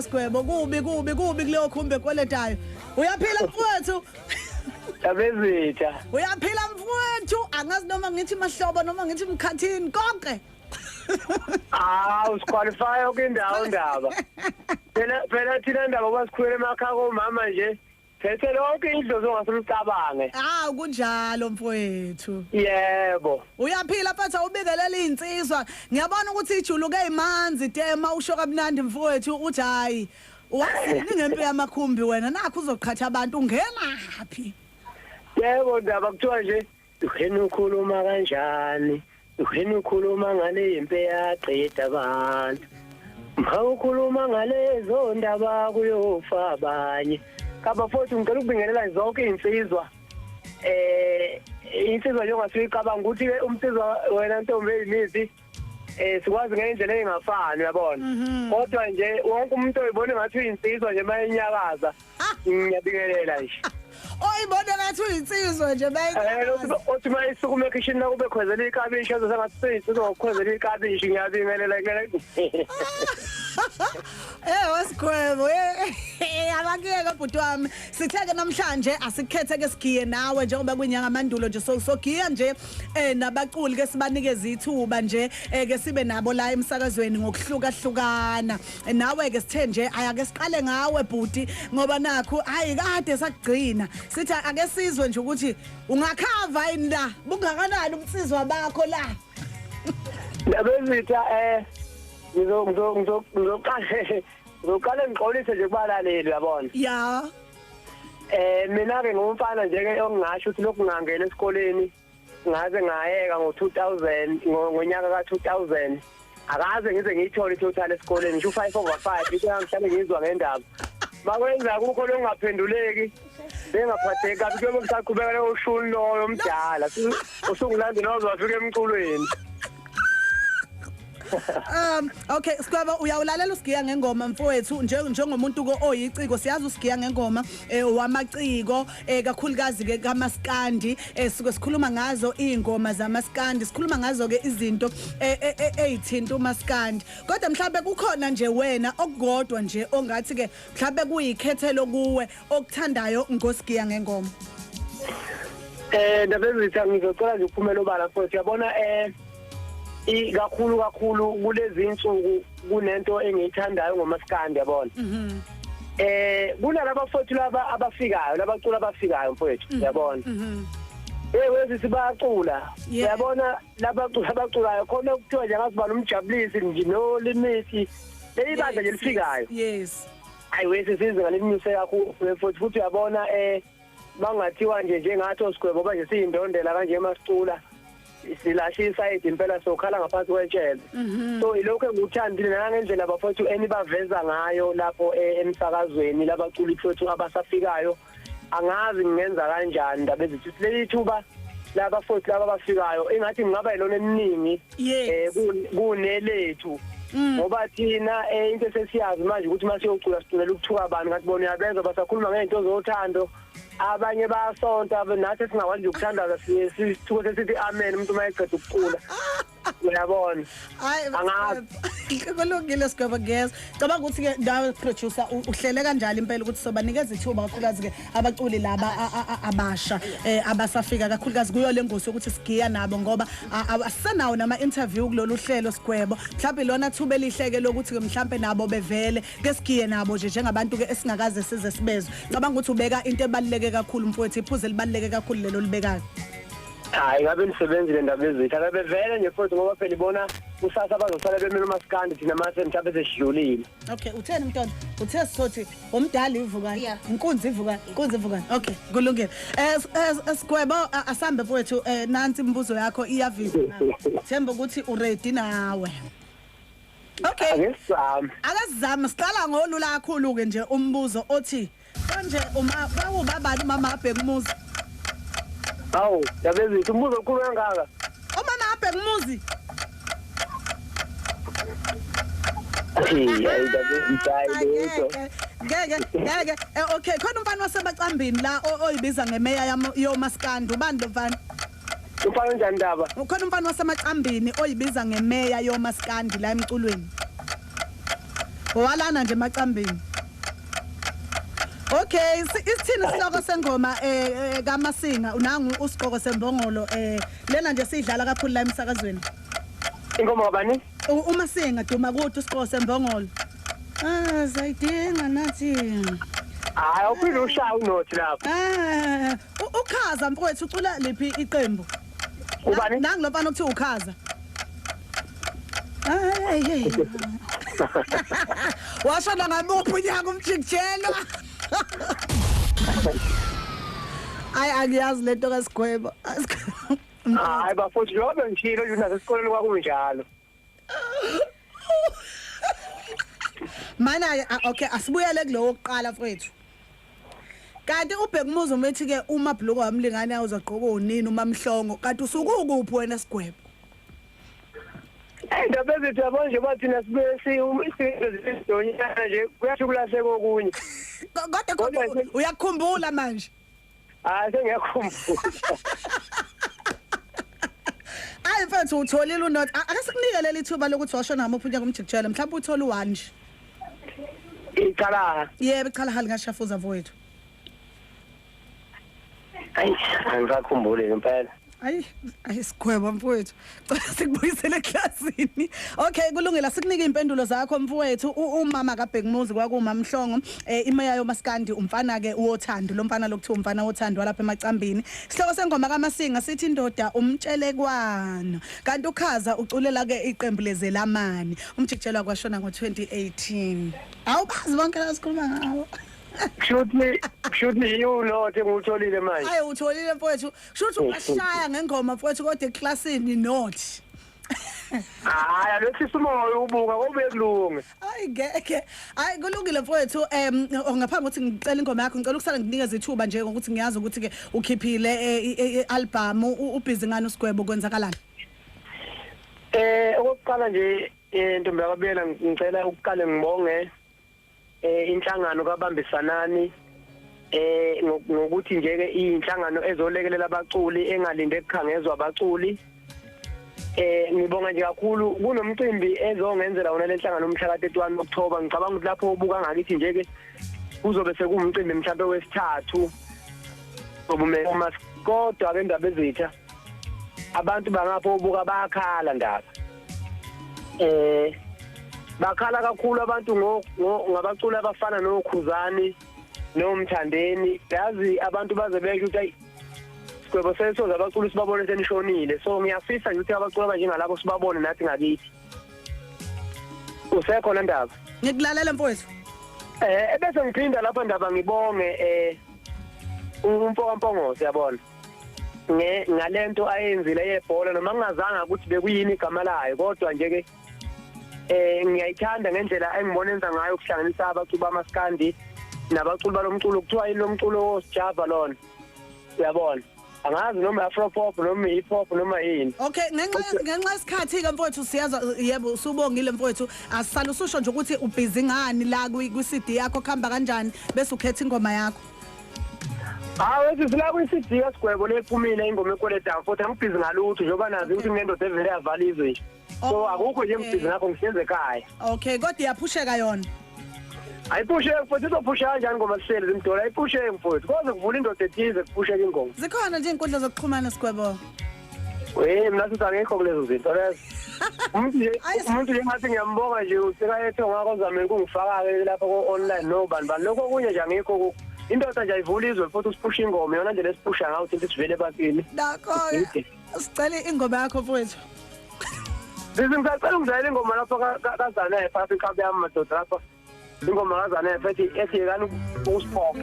Sgwebo kubi kuleyo khumbe kweletayo uyaphila mfowethu Yabezitha uyaphila mfowethu angazi noma ngithi mahlobo noma ngithi mkhathini konke usiqualify okwindawo ndaba phela thina ndaba basikhwele emakhaya komama nje phethe lonke indlozo ongasimcabange kunjalo mfowethu yebo uyaphila mfethu awubikelela insizwa ngiyabona ukuthi ijuluke emanzi tema usho kamnandi mfowethu uthi hayi wathi ngempi yamakhumbi wena nakho uzoqhatha abantu ungenaphi yebo ndaba kuthiwa nje uheni ukhuluma kanjani uheni ukhuluma ngale impi yaqeda abantu mawukhuluma ngalezo ndaba kuyofa abanye kaba futhi ngicela ukubingelela zonke insizwa insizwa nje ongasicabanga ukuthi umsizwa wena ntombi eyimithi sikwazi ngendlela engafani uyabona kodwa nje wonke umuntu oyibona ngathi uyinsizwa nje mayenyakaza ngiyabingelela nje oyibona ngathi uyinsizwa nje mayenyakaza othi mayisukume ekitchen nakube khwezela ikabishi azosengathi seyisizwa ngokukhwezela ikabishi ngiyabingelela Sgwebo abakeke bhuti wami sitheke namhlanje asikhethe ke sigiye nawe njengoba kwinyanga amandulo nje sogiya nje nabaculi ke sibanikeze ithuba nje ke sibe nabo la emsakazweni ngokuhlukahlukana nawe ke sithe nje ayake siqale ngawe bhuti ngoba nakho hayi kade sakugcina sithi ake sizwe nje ukuthi ungakhava yini la bungakanani umsizwa bakho la Yabezitha ngizoqala ngiqolise nje kubalaleli uyabona ya mina ke ngumfana nje ke ongingasho ukuthi lokhu ngangena esikoleni ngaze ngayeka ngo2000 ngonyaka ka2000 akaze ngize ngiyithole itotal esikoleni ngisho 5/5 ikangihlale ngizwa ngendaba bakwenza kukho lokungaphenduleki bengaphatheki kabi kuyobe kusaqhubeka leyo shuni loyo omdala usungilande nozwafika emculweni Okay Sgwebo uyawulalela usigiya ngengoma mfowethu njengomuntu oyiciko siyazi usigiya ngengoma wamaciko kakhulukazi ke kamaskandi sike sikhuluma ngazo izingoma zamaskandi sikhuluma ngazo ke izinto ezithinta umaskandi kodwa mhlawumbe kukhona nje wena okugodwa nje ongathi ke mhlawumbe kuyikhethelo kuwe okuthandayo ngosigiya ngengoma ndabezitha ngizocela nje uphumela obala mfowethu yabona kakhulu kulezi insuku kunento engiyithandayo ngomaskandi yabona kunalabo futhi laba abafikayo labacula abafikayo mfowethu yabona wezi sibacula uyabona labaculayo khona ukuthiwa nje ngasibala umjabulisi nje no limit leyibandla nje lifikayo yes hayi wesi sizinga ngalinyuse kakhulu futhi uyabona bangathiwa nje njengathi oSgwebo manje siyindondela kanje emasicula silashisa impela sokhala ngaphansi kwetshele so ilokho enguthandile nangendlela bafowethu enibaveza ngayo lapho emsakazweni labaculi futhi abasafikayo angazi ngingenza kanjani ndaba ezithi leli thuba labafowethu laba abafikayo engathi ngingaba yilona eminingi kunelethu ngoba thina into esesiyazi manje ukuthi masiyocula siculela ukuthuka abantu ngathi bona uyabenza basakhuluma ngezinto zothando abanye bayasonta nathi singakwazi ukuthandaza sithuke sithi amen umuntu mayeqeda ukucula uyabona angazi kulungile Sgwebo guys cabanga ukuthi ke ndawo producer uhlele kanjalo impela ukuthi sobanikeza ithuba kakhulukazi ke abaculi laba abasha abasafika kakhulukazi kuyo lengosi ukuthi sigiya nabo ngoba asinawo nama interview kulolu hlelo Sgwebo mhlawumbe lona thuba elihleke lokuthi ke mhlawumbe nabo bevele ke sigiye nabo nje njengabantu ke esingakaze size sibezwe cabanga ukuthi ubeka into ebaluleke kakhulu mfowethu iphuze libaluleke kakhulu lelo libekayo hayi ngabe nisebenzile ndaba ezitha ngabe vele nje futhi ngoba phela ibona kusasa bazosala bemina umaskandi thina mase mhlawumbe sesidlulile okay utheni mntwana uthe sithi umdala ivukani inkunzi ivukani okay kulungile Sgwebo asambe mfowethu nansi imibuzo yakho iyavisa themba ukuthi uready nawe okay akazama siqala ngolula kakhulu ke nje umbuzo othi manje bawubabani mama abheka umuzi awu yabezitha umbuzo okhulu kangaka umama abheka umuzi Ngeke. Okay, khona umfana wasebacambini la oyibiza ngemeya yomaskandi ubani lo mfana? Ufana njani ndaba? Khona umfana wasemacambini oyibiza ngemeya yomaskandi la emculweni. Owalana nje emacambini. Okay, isithini sihloko sengoma kaMasinga unangu usiqoko sembongolo lena nje sidlala kakhulu la emsakazweni. Ingoma kabani? uMasinga duma kuthi usiqoko sembongolo. Sayidinga nathi. Hayi uphinde ushaya unothi lapho. Ukhaza mfowethu ucula liphi iqembu? Ubani? Nangi lo mfana ukuthiwa ukhaza. Washona ngamuphi unyaka umjikijelo? Angiyazi lento kaSgwebo. Hayi bafowethu njengoba ngishilo yona esikoleni kwakunjalo. Mana okay asibuyele kulo wokuqala mfowethu. Kanti ubhekumuza umethi ke uma bhloko wamlingane uzaqoka unini uma mhlongo kanti usukukuphi wena Sgwebo? Indaba ezithi yabo nje bathina sibesi isidonyana nje kuyashukulahleka okunye. Kodwa uyakukhumbula manje? Sengiyakhumbula. Mfethu utholile unothi akasikunikele lithuba lokuthi washona ngamuphi unyaka umjikijelo mhlawumbe uthola u1 nje. Iqala. Yebo iqala lingashafuza mfowethu. Angikakhumbule impela. Sgwebo mfowethu. Sikubuyisele eklasini. Okay kulungile sikunika impendulo zakho mfowethu. Umama kaBhekumuzi kwakuMama Mhlongo imeya yomaskandi umfana ke uwothando lo mfana lokuthiwa umfana wothando lapha emacambini. Sihloko sengoma kaMasinga sithi Indoda umtshelekwana. Kanti ukhaza uculela ke iqembu lezelamani. Umjikijelo kwashona ngo2018. Awubazi bonke la sikhuluma ngawo. Shoot me you not ngutholile manje. Hayi utholile mfowethu. Shothi ungashaya ngengoma mfowethu kodwa eklasini not. Hayi lethi simoyo ubuka kube kulunga. Ngeke. Hayi kulungile mfowethu ngaphambi ukuthi ngicela ingoma yakho ngicela ukusala nginikeze ithuba nje ngokuthi ngiyazi ukuthi ke ukhiphile ialbum ubhizi ngani uSgwebo kwenzakalani? Okokuqala nje intombi yakabela ngicela ukuqala ngibonge inhlangano kabambisanani ngokuthi nje ke inhlangano ezolekelela abaculi engalinde ekukhangezwa abaculi ngibonga nje kakhulu kunomcimbi ezongenzela wona lenhlangano umhla ka31 October ngicabanga ukuthi lapho ubuka ngakithi nje ke kuzobe sekumcimbi mhlawumbe wesithathu obumele kodwa ke indaba ezitha abantu bangapho ubuka bayakhala ndaba bakhala kakhulu abantu ngabaculi abafana noKhuzani noMthandeni yazi abantu baze besho ukuthi Sgwebo sesoza abaculi sibabone senishonile so ngiyafisa nje ukuthi abaculi abanjengalabo sibabone nathi ngakithi usekhona ndaba ngikulalela mfowethu ebese ngiphinda lapha ndaba ngibonge umpokampongozi yabona ngalento ayenzile yebhola noma ngingazanga ukuthi bekuyini igama layo kodwa nje ke ngiyayithanda ngendlela engibonenza ngayo ukuhlanganisa abaculi bamaskandi nabaculi balomculo kuthiwa yilo mculo wosijava lona uyabona angazi noma afro pop noma hip hop noma yini. Okay ngenxa isikhathi ke mfowethu siyaza yebo usubongile mfowethu asisala ususho nje ukuthi ubhizi ngani la ku CD yakho khamba kanjani bese ukhetha ingoma yakho. Hayi sila ku CD yaSgwebo lephumile ingoma ekweleta futhi angibhizi ngalutho njoba nazi ukuthi nginendoda evele Ayivale Izwe. So akukho nje ngibhizi ngakho ngisenze ekhaya. Okay kodwa iyaphusheka yona. IPhusheka futhi izophusha kanjani ngoba sihlele zimdola IPhusheka mfowethu koze kuvula indoda ethize kuphusheka ingoma. Zikhona nje inkundla zokuxhumana Sgwebo. Mina sithi angekho kulezo zinto lezo. Umuntu nje ngathi ngiyambonga nje usekayethe ngakho zame ukungifaka ke lapha ko online no bani lokho kunye nje angekho indoda nje ayivula izwe futhi usiphusha ingoma yona nje lesiphusha ngawo ukuthi sivele ebantwini. Dakho sicela ingoma yakho mfowethu. Ngicela ungizayele ingoma lapha kaZanele phakathi kabe yami madoda lapha ingoma kaZanele ethi kani uSport